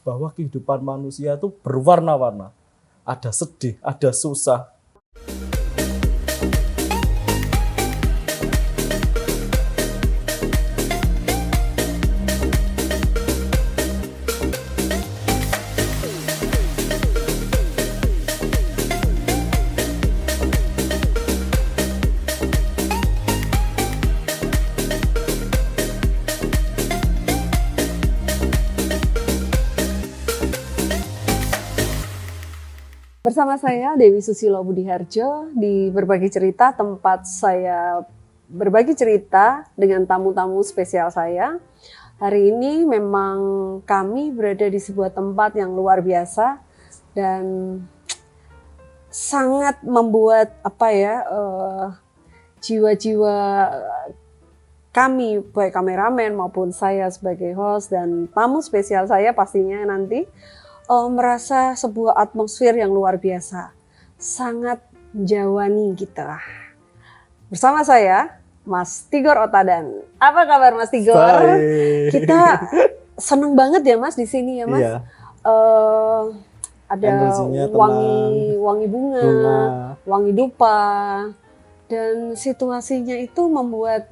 bahwa kehidupan manusia itu berwarna-warna. Ada sedih, ada susah. Bersama saya Dewi Susilo Budiharjo di Berbagi Cerita, tempat saya berbagi cerita dengan tamu-tamu spesial saya. Hari ini memang kami berada di sebuah tempat yang luar biasa dan sangat membuat jiwa-jiwa kami, baik kameramen maupun saya sebagai host dan tamu spesial saya pastinya nanti merasa sebuah atmosfer yang luar biasa, sangat menjawani kita. Bersama saya, Mas Tigor Otadan. Apa kabar Mas Tigor? Baik. Kita seneng banget ya Mas di sini ya Mas. Iya. Ada Energinya wangi bunga, wangi dupa, dan situasinya itu membuat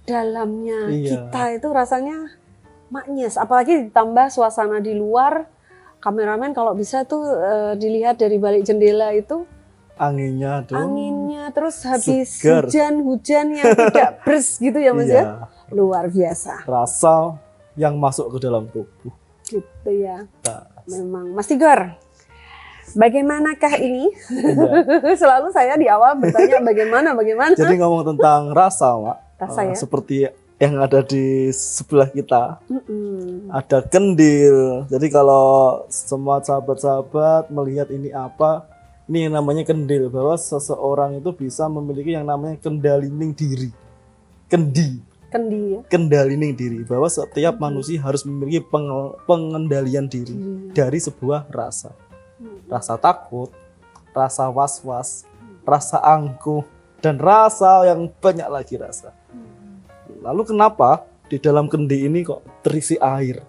dalamnya kita itu rasanya maknyes, apalagi ditambah suasana di luar. Kameramen kalau bisa tuh dilihat dari balik jendela itu anginnya, terus habis segar. hujan yang tidak bers gitu ya Mas ya, luar biasa. Rasa yang masuk ke dalam tubuh. Gitu ya. Memang Mas Tigor, bagaimanakah ini? Selalu saya di awal bertanya bagaimana. Jadi ngomong tentang rasa, Mak. Rasa ya. Seperti yang ada di sebelah kita, ada kendil. Jadi kalau semua sahabat-sahabat melihat ini apa, ini yang namanya kendil, bahwa seseorang itu bisa memiliki yang namanya kendalining diri. Kendi ya? Kendalining diri, bahwa setiap manusia harus memiliki pengendalian diri dari sebuah rasa. Rasa takut, rasa was-was, rasa angkuh, dan rasa yang banyak lagi rasa. Lalu kenapa di dalam kendi ini kok terisi air?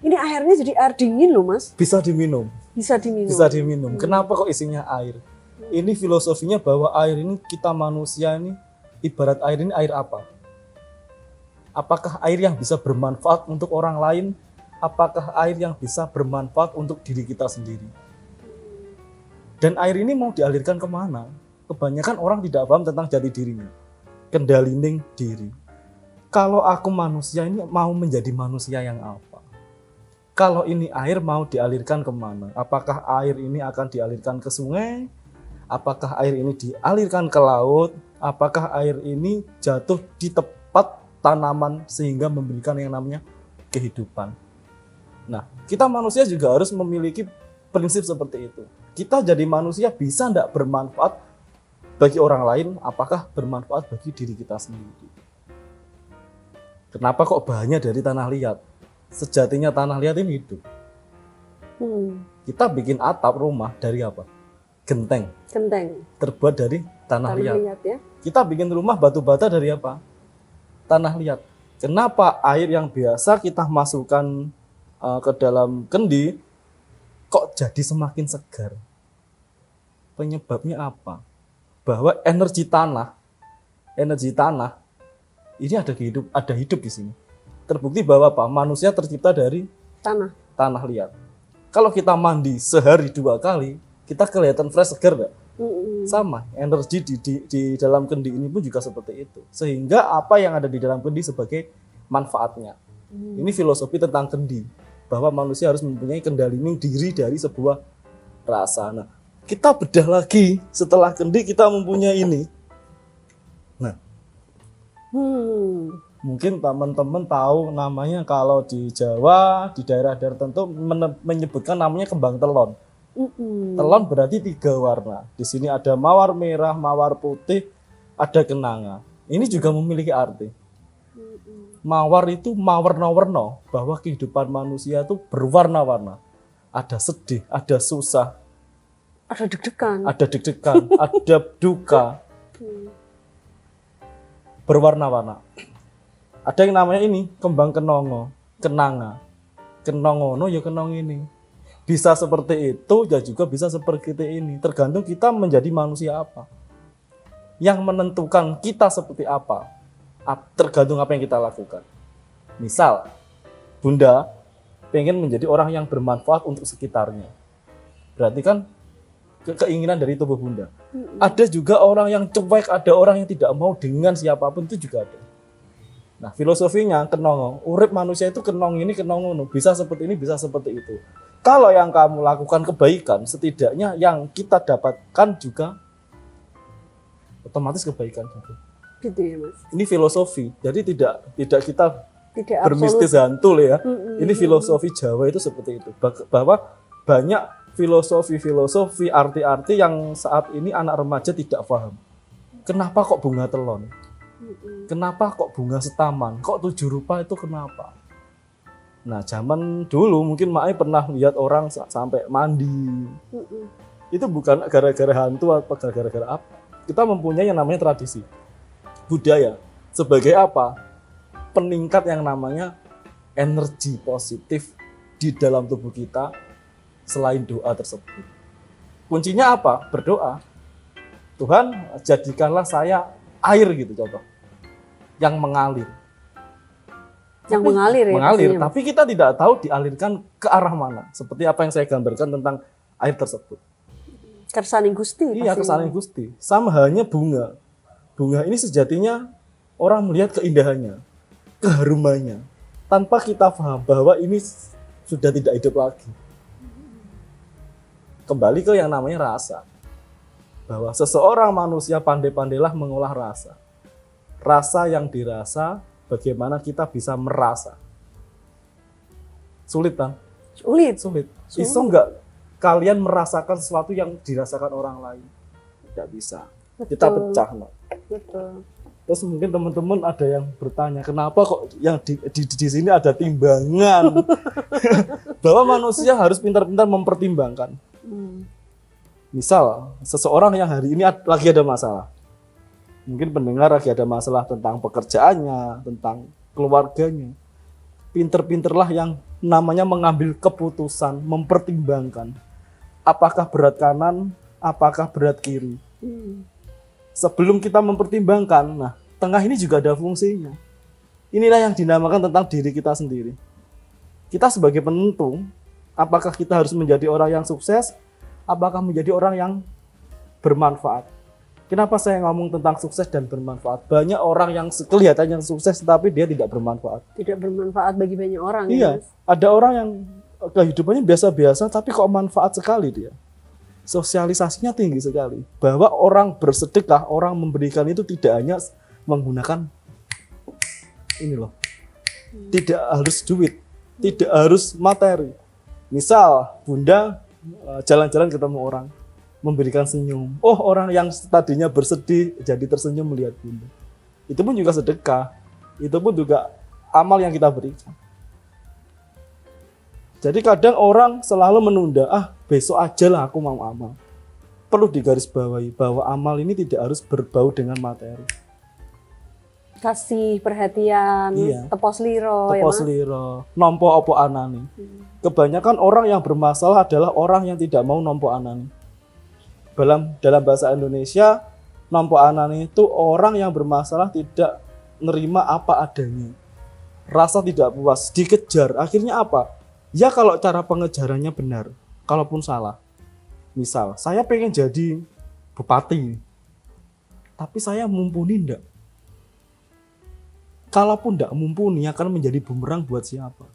Ini airnya jadi air dingin loh Mas. Bisa diminum. Bisa diminum. Kenapa kok isinya air? Ini filosofinya bahwa air ini, kita manusia ini, ibarat air ini air apa? Apakah air yang bisa bermanfaat untuk orang lain? Apakah air yang bisa bermanfaat untuk diri kita sendiri? Dan air ini mau dialirkan kemana? Kebanyakan orang tidak paham tentang jati dirinya. Kendalining diri. Kalau aku manusia ini mau menjadi manusia yang apa? Kalau ini air mau dialirkan kemana? Apakah air ini akan dialirkan ke sungai? Apakah air ini dialirkan ke laut? Apakah air ini jatuh di tempat tanaman sehingga memberikan yang namanya kehidupan? Nah, kita manusia juga harus memiliki prinsip seperti itu. Kita jadi manusia bisa tidak bermanfaat bagi orang lain, apakah bermanfaat bagi diri kita sendiri? Kenapa kok bahannya dari tanah liat? Sejatinya tanah liat ini hidup. Kita bikin atap rumah dari apa? Genteng. Terbuat dari tanah liat ya? Kita bikin rumah batu bata dari apa? Tanah liat. Kenapa air yang biasa kita masukkan ke dalam kendi kok jadi semakin segar? Penyebabnya apa? Bahwa energi tanah ini ada hidup di sini. Terbukti bahwa apa? Manusia tercipta dari tanah liat. Kalau kita mandi sehari 2 kali, kita kelihatan fresh, segar enggak? Sama, energi di dalam kendi ini pun juga seperti itu. Sehingga apa yang ada di dalam kendi sebagai manfaatnya. Ini filosofi tentang kendi, bahwa manusia harus mempunyai kendalining diri dari sebuah rasa. Nah, kita bedah lagi, setelah kendi kita mempunyai ini. Nah, mungkin teman-teman tahu namanya, kalau di Jawa, di daerah-daerah tertentu menyebutkan namanya kembang telon. Telon berarti 3 warna. Di sini ada mawar merah, mawar putih, ada kenanga. Ini juga memiliki arti. Mawar itu mawarna-warna, bahwa kehidupan manusia itu berwarna-warna. Ada sedih, ada susah, ada deg-degan, ada duka, berwarna-warna. Ada yang namanya ini kembang kenongo. kenanga. Kenong ngono ya kenong ini. Bisa seperti itu ya juga bisa seperti ini. Tergantung kita menjadi manusia apa. Yang menentukan kita seperti apa, tergantung apa yang kita lakukan. Misal, Bunda pengen menjadi orang yang bermanfaat untuk sekitarnya. Berarti kan keinginan dari tubuh Bunda. Ada juga orang yang cuek, ada orang yang tidak mau dengan siapapun, itu juga ada. Nah, filosofinya kenong, urip manusia itu kenong ini, kenong ngono, bisa seperti ini, bisa seperti itu. Kalau yang kamu lakukan kebaikan, setidaknya yang kita dapatkan juga otomatis kebaikan juga. Gitu ya Mas. Ini filosofi, jadi tidak kita Tidak bermistis hantu ya. Ini filosofi Jawa itu seperti itu, bahwa banyak filosofi, arti-arti yang saat ini anak remaja tidak paham. Kenapa kok bunga telon? Kenapa kok bunga setaman? Kok 7 rupa itu kenapa? Nah, zaman dulu mungkin Mai pernah lihat orang sampai mandi. Itu bukan gara-gara hantu atau gara-gara apa. Kita mempunyai yang namanya tradisi. Budaya. Sebagai apa? Peningkat yang namanya energi positif di dalam tubuh kita selain doa tersebut. Kuncinya apa? Berdoa. Tuhan, jadikanlah saya air gitu contoh. Yang mengalir. Yang mengalir ya. Mengalir, pastinya. tapi kita tidak tahu dialirkan ke arah mana. Seperti apa yang saya gambarkan tentang air tersebut. Kersane Gusti. Iya, pastinya. kersane Gusti. Sama halnya bunga. Bunga ini sejatinya orang melihat keindahannya, keharumannya, tanpa kita paham bahwa ini sudah tidak hidup lagi. Kembali ke yang namanya rasa. Bahwa seseorang manusia pandai-pandailah mengolah rasa. Rasa yang dirasa, bagaimana kita bisa merasa. Sulit kan? Sulit. Iso nggak kalian merasakan sesuatu yang dirasakan orang lain? Tidak bisa. Kita pecah. No. Betul. Terus mungkin teman-teman ada yang bertanya, kenapa kok yang di sini ada timbangan? Bahwa manusia harus pintar-pintar mempertimbangkan. Misal, seseorang yang hari ini lagi ada masalah. Mungkin pendengar lagi ada masalah tentang pekerjaannya, tentang keluarganya. Pinter-pinterlah yang namanya mengambil keputusan, mempertimbangkan. Apakah berat kanan, apakah berat kiri. Sebelum kita mempertimbangkan, nah, tengah ini juga ada fungsinya. Inilah yang dinamakan tentang diri kita sendiri. Kita sebagai penentu, apakah kita harus menjadi orang yang sukses, apakah menjadi orang yang bermanfaat. Kenapa saya ngomong tentang sukses dan bermanfaat? Banyak orang yang kelihatannya sukses, tapi dia tidak bermanfaat. Tidak bermanfaat bagi banyak orang. Iya, Ya, Mas? ada orang yang kehidupannya biasa-biasa, tapi kok manfaat sekali dia. Sosialisasinya tinggi sekali. Bahwa orang bersedekah, orang memberikan itu tidak hanya menggunakan ini loh. Tidak harus duit, tidak harus materi. Misal, Bunda jalan-jalan ketemu orang, memberikan senyum. Oh, orang yang tadinya bersedih jadi tersenyum melihat Bunda. Itu pun juga sedekah. Itu pun juga amal yang kita berikan. Jadi kadang orang selalu menunda, besok aja lah aku mau amal. Perlu digarisbawahi bahwa amal ini tidak harus berbau dengan materi. Kasih perhatian, Iya. tepos liro, ya Tepos Mas? liro, nompo opo anani. Kebanyakan orang yang bermasalah adalah orang yang tidak mau nompo anani. Dalam bahasa Indonesia, nompo anani itu orang yang bermasalah tidak nerima apa adanya. Rasa tidak puas, dikejar. Akhirnya apa? Ya kalau cara pengejarannya benar, kalaupun salah. Misal, saya pengen jadi bupati, tapi saya mumpuni enggak? Kalaupun enggak mumpuni, akan menjadi bumerang buat siapa?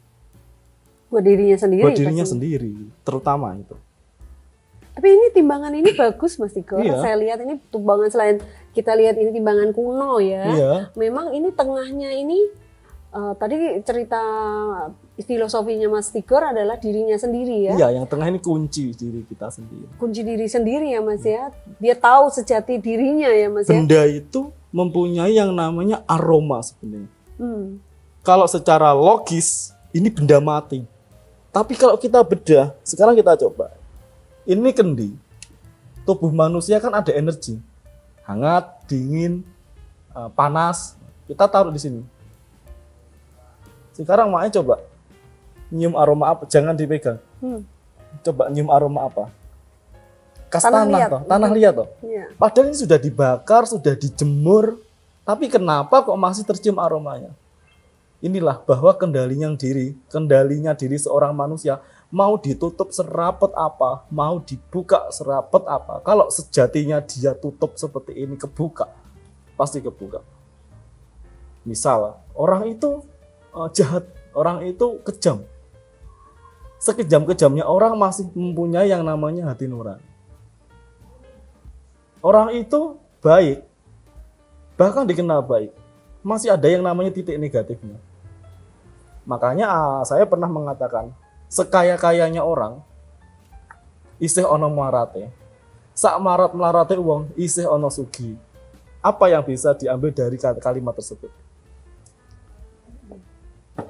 Buat dirinya sendiri. Buat dirinya pastinya. sendiri, terutama itu. Tapi ini timbangan ini bagus Mas Tigor. Iya. Saya lihat ini timbangan selain kita lihat ini timbangan kuno ya. Iya. Memang ini tengahnya ini tadi cerita filosofinya Mas Tigor adalah dirinya sendiri ya. Iya, yang tengah ini kunci diri kita sendiri. Kunci diri sendiri ya Mas ya. Dia tahu sejati dirinya ya Mas ya. Benda itu mempunyai yang namanya aroma sebenarnya. Hmm. Kalau secara logis, ini benda mati. Tapi kalau kita bedah, sekarang kita coba. Ini kendi. Tubuh manusia kan ada energi. Hangat, dingin, panas. Kita taruh di sini. Sekarang makanya coba, nyium aroma apa? Jangan dipegang. Coba nyium aroma apa? Tanah liat. Tanah liat toh. Iya. Padahal ini sudah dibakar, sudah dijemur, tapi kenapa kok masih tercium aromanya? Inilah bahwa kendalinya diri seorang manusia mau ditutup serapet apa, mau dibuka serapet apa. Kalau sejatinya dia tutup seperti ini, kebuka, pasti kebuka. Misal orang itu jahat, orang itu kejam. Sekejam-kejamnya orang masih mempunyai yang namanya hati nurani. Orang itu baik, bahkan dikenal baik, masih ada yang namanya titik negatifnya. Makanya saya pernah mengatakan, sekaya-kayanya orang, isih ono marate. Sak marat melarate uang, isih ono sugi. Apa yang bisa diambil dari kalimat tersebut?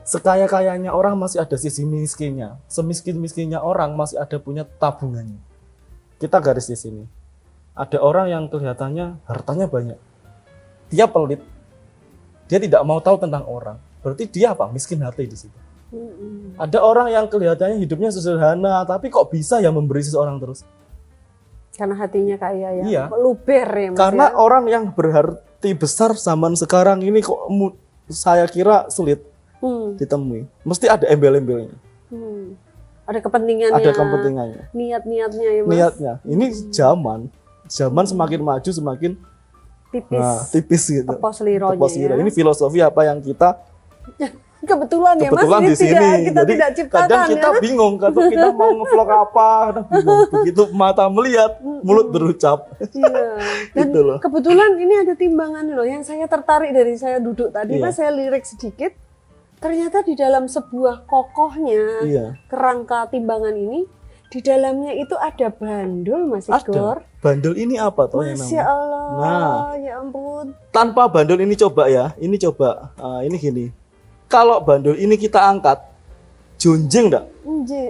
Sekaya-kayanya orang masih ada sisi miskinnya. Semiskin-miskinnya orang masih ada punya tabungannya. Kita garis di sini. Ada orang yang kelihatannya hartanya banyak. Dia pelit. Dia tidak mau tahu tentang orang. Berarti dia apa? Miskin hati di situ. Ada orang yang kelihatannya hidupnya sederhana, tapi kok bisa ya memberi seseorang terus? Karena hatinya kaya ya. Iya. Luber ya Mas. Karena ya? orang yang berarti besar zaman sekarang ini kok saya kira sulit ditemui. Mesti ada embel-embelnya. Ada kepentingannya. Ada kepentingannya. Niat-niatnya ya Mas. Niatnya. Ini zaman semakin maju semakin tipis gitu. Tepos lironya. Ya. Ini filosofi apa yang kita kebetulan ya Mas, di sini. kita Jadi tidak ciptakan kadang kita ya. bingung, kalau kita mau ngevlog apa, kadang bingung. Begitu mata melihat, mulut berucap. Iya. Dan Gitu loh. kebetulan ini ada timbangan loh yang saya tertarik dari saya duduk tadi, Iya. Mas, saya lirik sedikit. Ternyata di dalam sebuah kokohnya Iya. kerangka timbangan ini, di dalamnya itu ada bandul, Mas Igor. Ada. Bandul ini apa toh yang Masya namanya? Allah, Nah. ya ampun. Tanpa bandul ini coba ya, ini gini. Kalau bandul ini kita angkat, jonjeng enggak?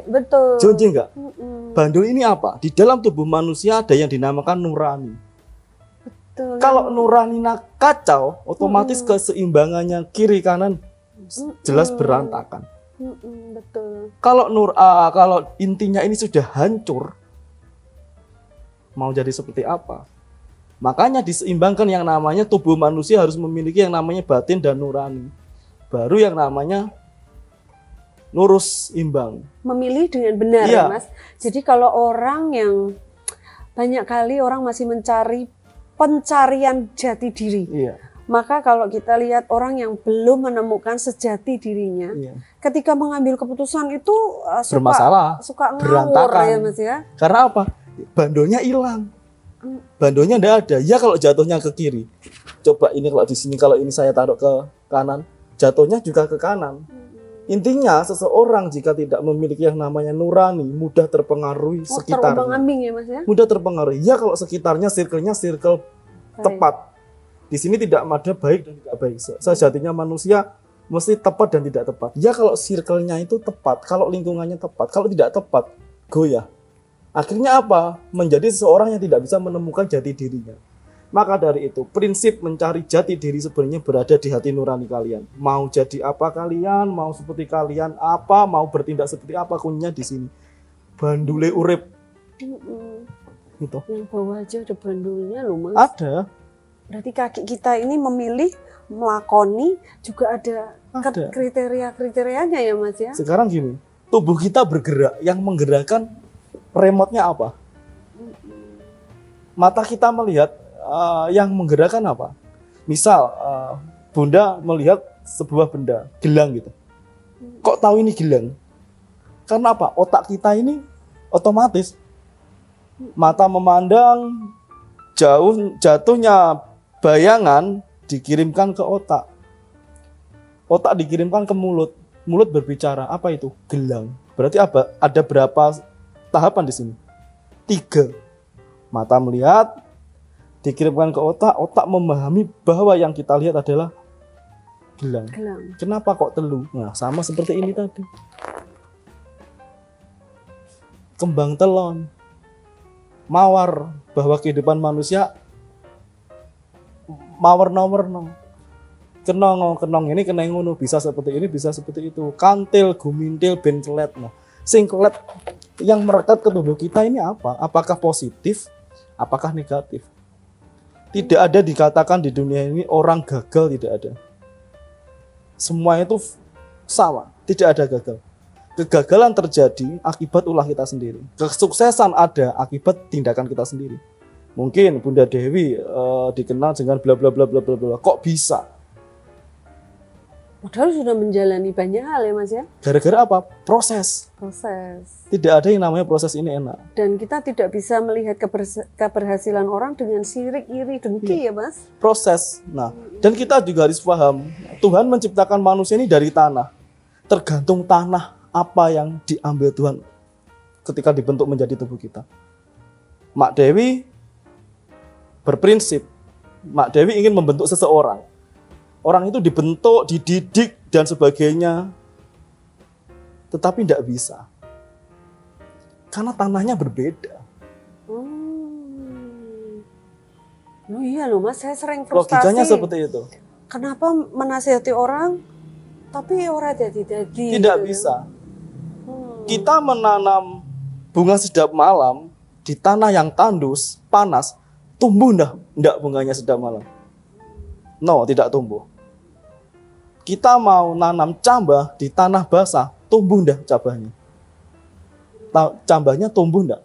Betul. Jonjeng enggak? Bandul ini apa? Di dalam tubuh manusia ada yang dinamakan nurani. Betul. Kalau nurani kacau, otomatis keseimbangannya kiri kanan jelas berantakan. Betul. Kalau kalau intinya ini sudah hancur, mau jadi seperti apa? Makanya diseimbangkan yang namanya tubuh manusia harus memiliki yang namanya batin dan nurani. Baru yang namanya lurus imbang. Memilih dengan benar Iya. ya Mas. Jadi kalau orang yang banyak kali orang masih mencari pencarian jati diri. Iya. Maka kalau kita lihat orang yang belum menemukan sejati dirinya, Iya. ketika mengambil keputusan itu Bermasalah, suka ngawur berantakan. ya Mas ya. Karena apa? Bandolnya hilang. Bandolnya enggak ada. Ya kalau jatuhnya ke kiri. Coba ini kalau di sini, kalau ini saya taruh ke kanan, jatuhnya juga ke kanan. Intinya seseorang jika tidak memiliki yang namanya nurani, mudah terpengaruhi sekitarnya. Terombang-ambing ya Mas ya. Mudah terpengaruhi. Ya kalau sekitarnya circle-nya circle tepat. Di sini tidak ada baik dan tidak baik. Sejatinya manusia mesti tepat dan tidak tepat. Ya kalau circle-nya itu tepat, kalau lingkungannya tepat, kalau tidak tepat, goyah. Akhirnya apa? Menjadi seseorang yang tidak bisa menemukan jati dirinya. Maka dari itu, prinsip mencari jati diri sebenarnya berada di hati nurani kalian. Mau jadi apa kalian, mau seperti kalian apa, mau bertindak seperti apa, kuncinya di sini. Bandule urip. Gitu. Yang bawah aja ada bandulnya loh Mas. Ada. Berarti kaki kita ini memilih, melakoni, juga ada kriteria-kriterianya ya Mas ya. Sekarang gini, tubuh kita bergerak, yang menggerakkan remote-nya apa? Mata kita melihat, yang menggerakkan apa? Misal, Bunda melihat sebuah benda, gelang gitu. Kok tahu ini gelang? Karena apa? Otak kita ini otomatis. Mata memandang, jatuhnya bayangan dikirimkan ke otak. Otak dikirimkan ke mulut. Mulut berbicara, apa itu? Gelang. Berarti apa? Ada berapa tahapan di sini? 3. Mata melihat, dikirimkan ke otak, otak memahami bahwa yang kita lihat adalah gelang. Kenapa kok telu? Nah, sama seperti ini tadi. Kembang telon. Mawar, bahwa kehidupan manusia mawar nomor 0. kenong ini kena ngono, bisa seperti ini, bisa seperti itu. Kantil, gumintil, bencelet. Nah, singklet yang merekat ke tubuh kita ini apa? Apakah positif? Apakah negatif? Tidak ada dikatakan di dunia ini orang gagal, tidak ada. Semua itu sama, tidak ada gagal. Kegagalan terjadi akibat ulah kita sendiri. Kesuksesan ada akibat tindakan kita sendiri. Mungkin Bunda Dewi dikenal dengan bla bla bla bla bla bla. Kok bisa? Padahal sudah menjalani banyak hal ya Mas ya. Gara-gara apa? Proses. Proses. Tidak ada yang namanya proses ini enak. Dan kita tidak bisa melihat keberhasilan orang dengan sirik, iri, dengki ya Mas. Proses. Nah, dan kita juga harus paham, Tuhan menciptakan manusia ini dari tanah. Tergantung tanah apa yang diambil Tuhan ketika dibentuk menjadi tubuh kita. Mak Dewi berprinsip, Mak Dewi ingin membentuk seseorang. Orang itu dibentuk, dididik, dan sebagainya. Tetapi tidak bisa. Karena tanahnya berbeda. Oh iya loh Mas, saya sering frustasi. Logikanya seperti itu. Kenapa menasihati orang, tapi orang jadi Tidak bisa. Kita menanam bunga sedap malam di tanah yang tandus, panas, tumbuh enggak bunganya sedap malam? No, tidak tumbuh. Kita mau nanam cambah di tanah basah, tumbuh enggak cabahnya? Cambahnya tumbuh enggak?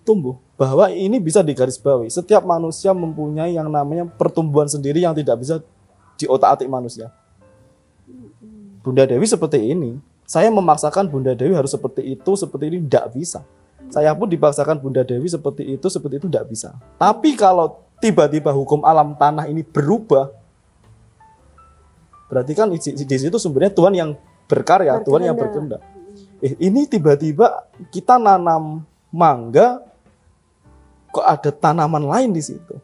Tumbuh. Bahwa ini bisa digarisbawahi. Setiap manusia mempunyai yang namanya pertumbuhan sendiri yang tidak bisa diotak-atik manusia. Bunda Dewi seperti ini. Saya memaksakan Bunda Dewi harus seperti itu, seperti ini, tidak bisa. Saya pun dipaksakan Bunda Dewi seperti itu, tidak bisa. Tapi kalau tiba-tiba hukum alam tanah ini berubah, berarti kan di situ sumbernya Tuhan yang berkarya, Tuhan yang berkehendak. Ini tiba-tiba kita nanam mangga, kok ada tanaman lain di situ.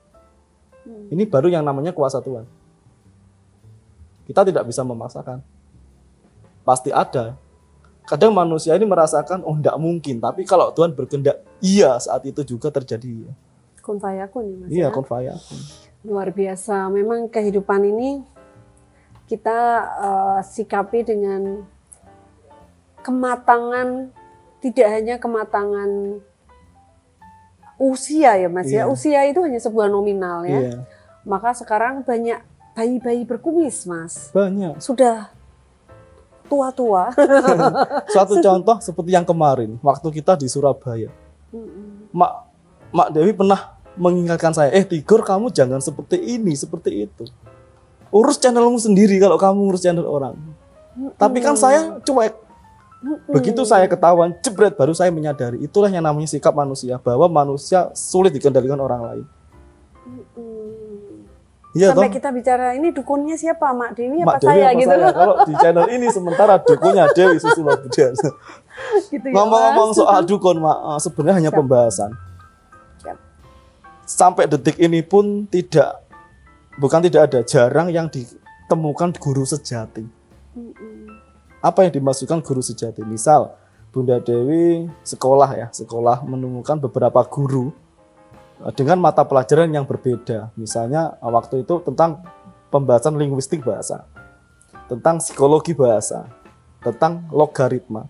Ini baru yang namanya kuasa Tuhan. Kita tidak bisa memaksakan. Pasti ada. Kadang manusia ini merasakan, oh enggak mungkin. Tapi kalau Tuhan berkehendak, iya saat itu juga terjadi. Kun fayakun ya Mas. Iya, ya? kun fayakun. Luar biasa. Memang kehidupan ini kita sikapi dengan kematangan, tidak hanya kematangan usia ya Mas ya. Usia itu hanya sebuah nominal ya. Iya. Maka sekarang banyak bayi-bayi berkumis Mas. Banyak. Sudah tua-tua. Suatu contoh seperti yang kemarin, waktu kita di Surabaya. Mak Dewi pernah mengingatkan saya, Tigor kamu jangan seperti ini, seperti itu. Urus channelmu sendiri kalau kamu urus channel orang. Tapi kan saya cuek. Begitu saya ketahuan, jebret, baru saya menyadari. Itulah yang namanya sikap manusia, bahwa manusia sulit dikendalikan orang lain. Iya, sampai toh? kita bicara ini dukunnya siapa, Mak Dewi apa Mak Dewi saya apa gitu saya? loh. Kalau di channel ini sementara dukunnya Dewi Susilo Budian. Gitu ya, Ngomong-ngomong Mas. soal dukun, Mak, sebenarnya hanya Siap. pembahasan. Siap. Sampai detik ini pun bukan tidak ada, jarang yang ditemukan guru sejati. Apa yang dimaksudkan guru sejati? Misal Bunda Dewi sekolah menemukan beberapa guru dengan mata pelajaran yang berbeda. Misalnya waktu itu tentang pembahasan linguistik bahasa, tentang psikologi bahasa, tentang logaritma,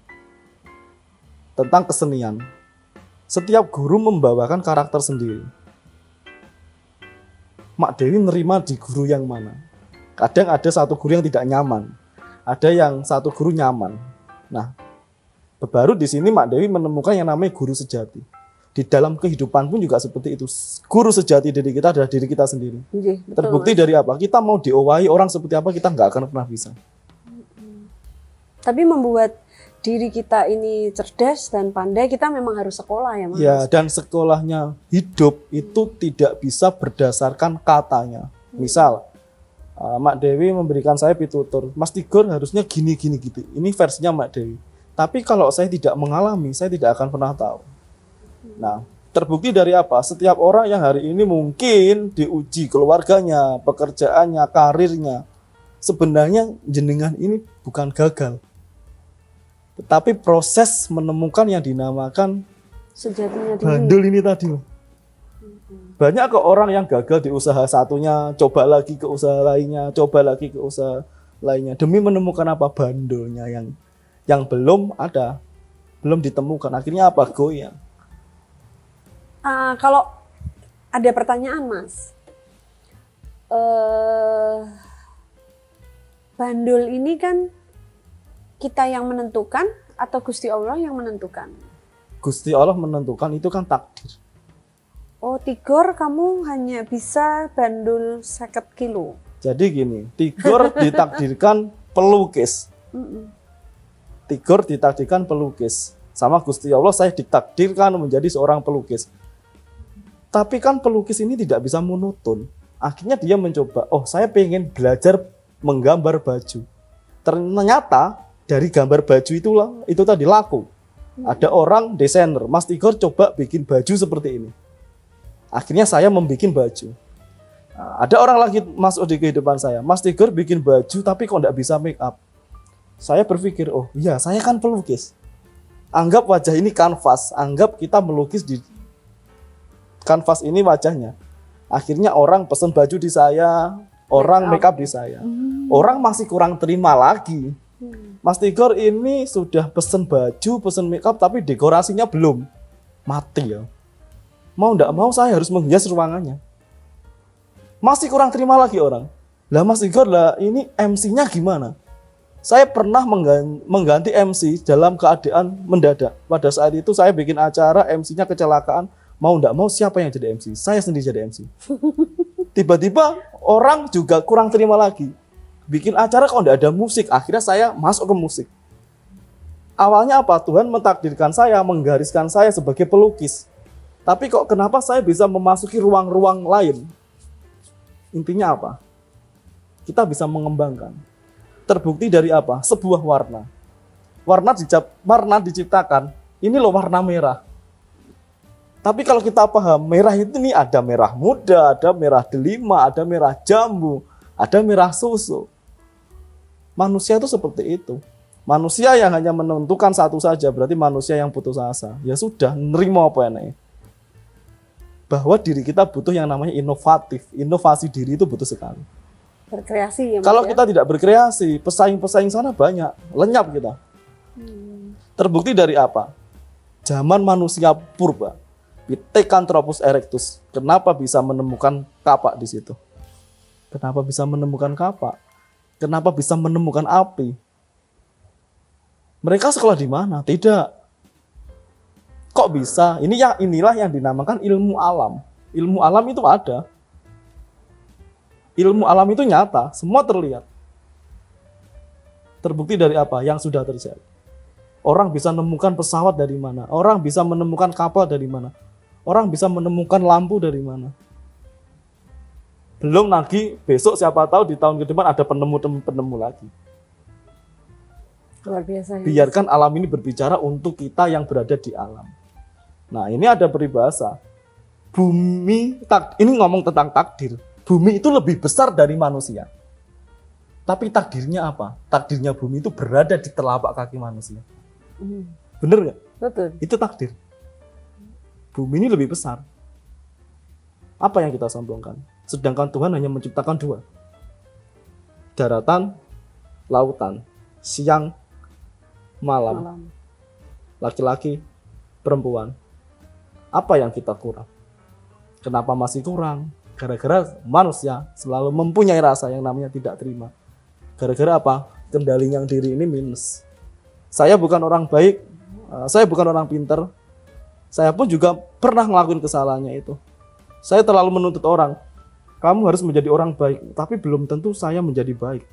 tentang kesenian. Setiap guru membawakan karakter sendiri. Mak Dewi nerima di guru yang mana? Kadang ada satu guru yang tidak nyaman, ada yang satu guru nyaman. Nah, baru di sini Mak Dewi menemukan yang namanya guru sejati. Di dalam kehidupan pun juga seperti itu. Guru sejati diri kita adalah diri kita sendiri. Betul, Terbukti Mas. dari apa? Kita mau diowahi orang seperti apa, kita nggak akan pernah bisa. Tapi membuat diri kita ini cerdas dan pandai, kita memang harus sekolah ya Mas. Ya, dan sekolahnya hidup itu tidak bisa berdasarkan katanya. Misal, Mak Dewi memberikan saya pitutur, Mas Tigor harusnya gini gitu. Ini versinya Mak Dewi. Tapi kalau saya tidak mengalami, saya tidak akan pernah tahu. Nah, terbukti dari apa? Setiap orang yang hari ini mungkin diuji keluarganya, pekerjaannya, karirnya, sebenarnya jenengan ini bukan gagal. Tetapi proses menemukan yang dinamakan Sejatinya diri. bandel ini tadi loh. Banyak kok orang yang gagal di usaha satunya, coba lagi ke usaha lainnya, coba lagi ke usaha lainnya demi menemukan apa bandulnya yang belum ada, belum ditemukan. Akhirnya apa? Goyang. Kalau ada pertanyaan, Mas, bandul ini kan kita yang menentukan atau Gusti Allah yang menentukan? Gusti Allah menentukan, itu kan takdir. Oh, Tigor kamu hanya bisa bandul 50 kilo. Jadi gini, Tigor ditakdirkan pelukis. Tigor ditakdirkan pelukis. Sama Gusti Allah saya ditakdirkan menjadi seorang pelukis. Tapi kan pelukis ini tidak bisa monoton. Akhirnya dia mencoba, oh saya pengen belajar menggambar baju. Ternyata dari gambar baju itu tadi laku. Ada orang desainer, Mas Tigor coba bikin baju seperti ini. Akhirnya saya membuat baju. Nah, ada orang lagi masuk di kehidupan saya, Mas Tigor bikin baju tapi kok nggak bisa make up. Saya berpikir, oh iya saya kan pelukis. Anggap wajah ini kanvas, anggap kita melukis di kanvas ini wajahnya. Akhirnya orang pesen baju di saya, orang make up di saya. Orang masih kurang terima lagi. Mas Tigor ini sudah pesen baju, pesen make up, tapi dekorasinya belum. Mati ya. Mau nggak mau saya harus menghias ruangannya. Masih kurang terima lagi orang. Lah Mas Tigor lah ini MC-nya gimana? Saya pernah mengganti MC dalam keadaan mendadak. Pada saat itu saya bikin acara, MC-nya kecelakaan. Mau nggak mau siapa yang jadi MC? Saya sendiri jadi MC. Tiba-tiba orang juga kurang terima lagi. Bikin acara kok nggak ada musik. Akhirnya saya masuk ke musik. Awalnya apa? Tuhan mentakdirkan saya, menggariskan saya sebagai pelukis. Tapi kok kenapa saya bisa memasuki ruang-ruang lain? Intinya apa? Kita bisa mengembangkan. Terbukti dari apa? Sebuah warna. Warna diciptakan. Ini loh warna merah. Tapi kalau kita paham, merah itu nih ada merah muda, ada merah delima, ada merah jambu, ada merah susu. Manusia itu seperti itu. Manusia yang hanya menentukan satu saja, berarti manusia yang putus asa. Ya sudah, nerima apa enaknya. Bahwa diri kita butuh yang namanya inovatif. Inovasi diri itu butuh sekali. Berkreasi ya, Mas, kalau ya? kita tidak berkreasi, pesaing-pesaing sana banyak, lenyap kita. Terbukti dari apa? Zaman manusia purba, Pithecanthropus erectus, kenapa bisa menemukan kapak di situ? Kenapa bisa menemukan kapak? Kenapa bisa menemukan api? Mereka sekolah di mana? Tidak. Kok bisa? Inilah yang dinamakan ilmu alam. Ilmu alam itu ada. Ilmu alam itu nyata, semua terlihat. Terbukti dari apa? Yang sudah terjadi. Orang bisa menemukan pesawat dari mana? Orang bisa menemukan kapal dari mana? Orang bisa menemukan lampu dari mana? Belum lagi besok siapa tahu di tahun ke depan ada penemu lagi. Luar biasa ya. Biarkan alam ini berbicara untuk kita yang berada di alam. Nah, ini ada peribahasa. Bumi, ini ngomong tentang takdir. Bumi itu lebih besar dari manusia. Tapi takdirnya apa? Takdirnya bumi itu berada di telapak kaki manusia. Bener nggak? Betul. Itu takdir. Bumi ini lebih besar. Apa yang kita sombongkan? Sedangkan Tuhan hanya menciptakan dua. Daratan, lautan. Siang, malam. Laki-laki, perempuan. Apa yang kita kurang? Kenapa masih kurang? Gara-gara manusia selalu mempunyai rasa yang namanya tidak terima. Gara-gara apa? Kendalinya diri ini minus. Saya bukan orang baik, saya bukan orang pinter. Saya pun juga pernah ngelakuin kesalahannya itu. Saya terlalu menuntut orang. Kamu harus menjadi orang baik, tapi belum tentu saya menjadi baik.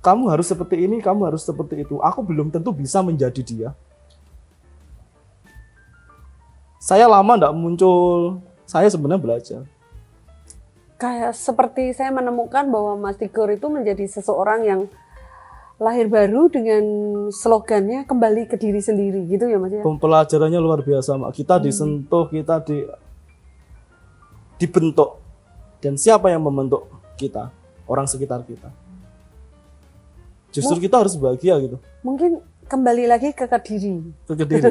Kamu harus seperti ini, kamu harus seperti itu. Aku belum tentu bisa menjadi dia. Saya lama tidak muncul, saya sebenarnya belajar. Kayak seperti saya menemukan bahwa Mas Tigor itu menjadi seseorang yang lahir baru dengan slogannya kembali ke diri sendiri gitu ya Mas ya. Pembelajarannya luar biasa, Mak. Kita disentuh, kita dibentuk. Dan siapa yang membentuk kita? Orang sekitar kita. Justru kita harus bahagia gitu. Mungkin Kembali lagi ke diri.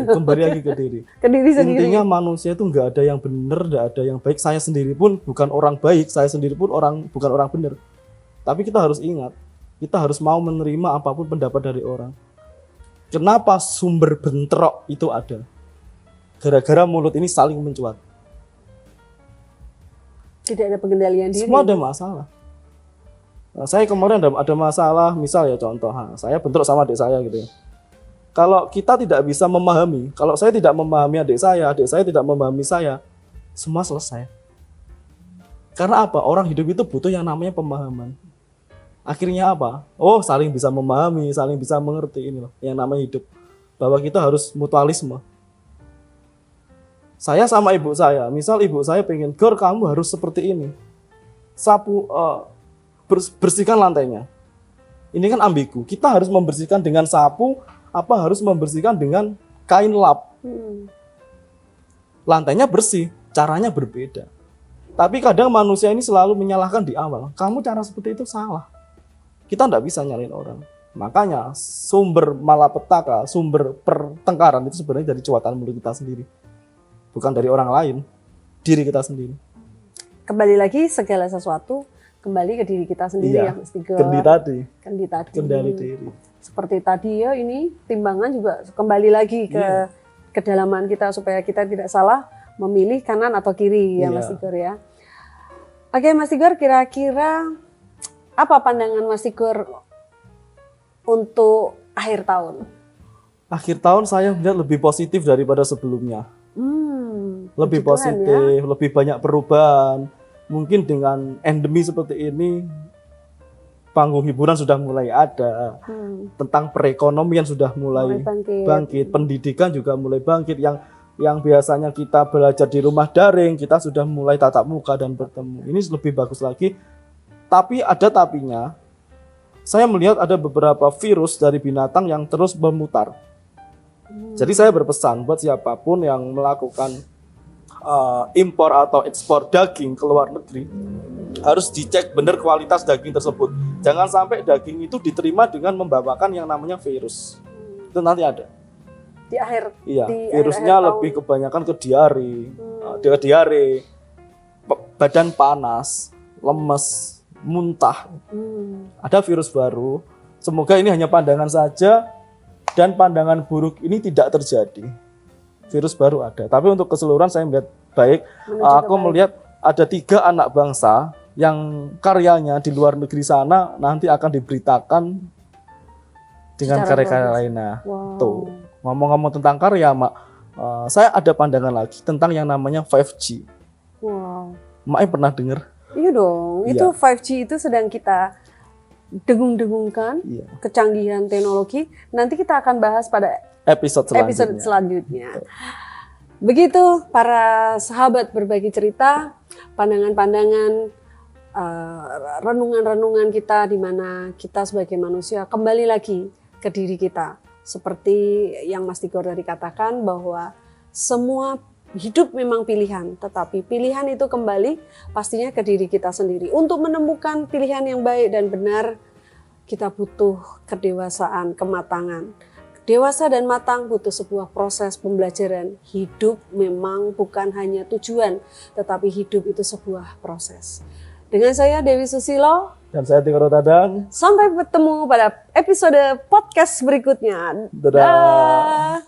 Kembali lagi ke diri. Ke diri sendiri. Intinya manusia itu nggak ada yang benar, nggak ada yang baik. Saya sendiri pun bukan orang baik, saya sendiri pun bukan orang benar. Tapi kita harus ingat, kita harus mau menerima apapun pendapat dari orang. Kenapa sumber bentrok itu ada? Gara-gara mulut ini saling mencuat. Tidak ada pengendalian diri. Semua ada masalah. Nah, saya kemarin ada masalah, misal ya contoh, saya bentrok sama adik saya gitu ya. Kalau kita tidak bisa memahami, kalau saya tidak memahami adik saya tidak memahami saya, semua selesai. Karena apa? Orang hidup itu butuh yang namanya pemahaman. Akhirnya apa? Oh, saling bisa memahami, saling bisa mengerti, ini loh yang namanya hidup. Bahwa kita harus mutualisme. Saya sama ibu saya, misal ibu saya pengen, "Gor, kamu harus seperti ini. Sapu, bersihkan lantainya." Ini kan ambigu. Kita harus membersihkan dengan sapu, apa harus membersihkan dengan kain lap. Lantainya bersih, caranya berbeda. Tapi kadang manusia ini selalu menyalahkan di awal. Kamu cara seperti itu salah. Kita tidak bisa nyalain orang. Makanya sumber malapetaka, sumber pertengkaran itu sebenarnya dari cuatan mulut kita sendiri. Bukan dari orang lain, diri kita sendiri. Kembali lagi segala sesuatu kembali ke diri kita sendiri ya, Mas Tigor. Kendali diri. Seperti tadi ya, ini timbangan juga kembali lagi ke kedalaman kita supaya kita tidak salah memilih kanan atau kiri ya Mas Tigor ya. Oke Mas Tigor, kira-kira apa pandangan Mas Tigor untuk akhir tahun? Akhir tahun saya melihat lebih positif daripada sebelumnya. Lebih positif, lebih banyak perubahan. Mungkin dengan endemi seperti ini, panggung hiburan sudah mulai ada. Tentang perekonomian sudah mulai bangkit. Pendidikan juga mulai bangkit. Yang biasanya kita belajar di rumah daring, kita sudah mulai tatap muka dan bertemu. Ini lebih bagus lagi. Tapi ada tapinya. Saya melihat ada beberapa virus dari binatang yang terus memutar. Jadi saya berpesan buat siapapun yang melakukan impor atau ekspor daging ke luar negeri, harus dicek benar kualitas daging tersebut. Jangan sampai daging itu diterima dengan membawakan yang namanya virus. Itu nanti ada. Di akhir. Iya, virusnya lebih kebanyakan ke diare, badan panas, lemes, muntah. Ada virus baru. Semoga ini hanya pandangan saja dan pandangan buruk ini tidak terjadi. Virus baru ada, tapi untuk keseluruhan saya melihat baik. Aku melihat ada 3 anak bangsa yang karyanya di luar negeri sana nanti akan diberitakan dengan karya-karya lainnya. Tuh, ngomong-ngomong tentang karya, Mak, saya ada pandangan lagi tentang yang namanya 5G. Mak pernah dengar? Iya dong, itu 5G itu sedang kita dengung-dengungkan, kecanggihan teknologi. Nanti kita akan bahas pada episode selanjutnya. Begitu para sahabat berbagi cerita, pandangan-pandangan, renungan-renungan kita di mana kita sebagai manusia kembali lagi ke diri kita. Seperti yang Mas Tigor tadi katakan bahwa semua hidup memang pilihan, tetapi pilihan itu kembali pastinya ke diri kita sendiri. Untuk menemukan pilihan yang baik dan benar, kita butuh kedewasaan, kematangan. Dewasa dan matang butuh sebuah proses pembelajaran. Hidup memang bukan hanya tujuan, tetapi hidup itu sebuah proses. Dengan saya Dewi Susilo. Dan saya Tigor Tadang. Sampai bertemu pada episode podcast berikutnya. Dadah.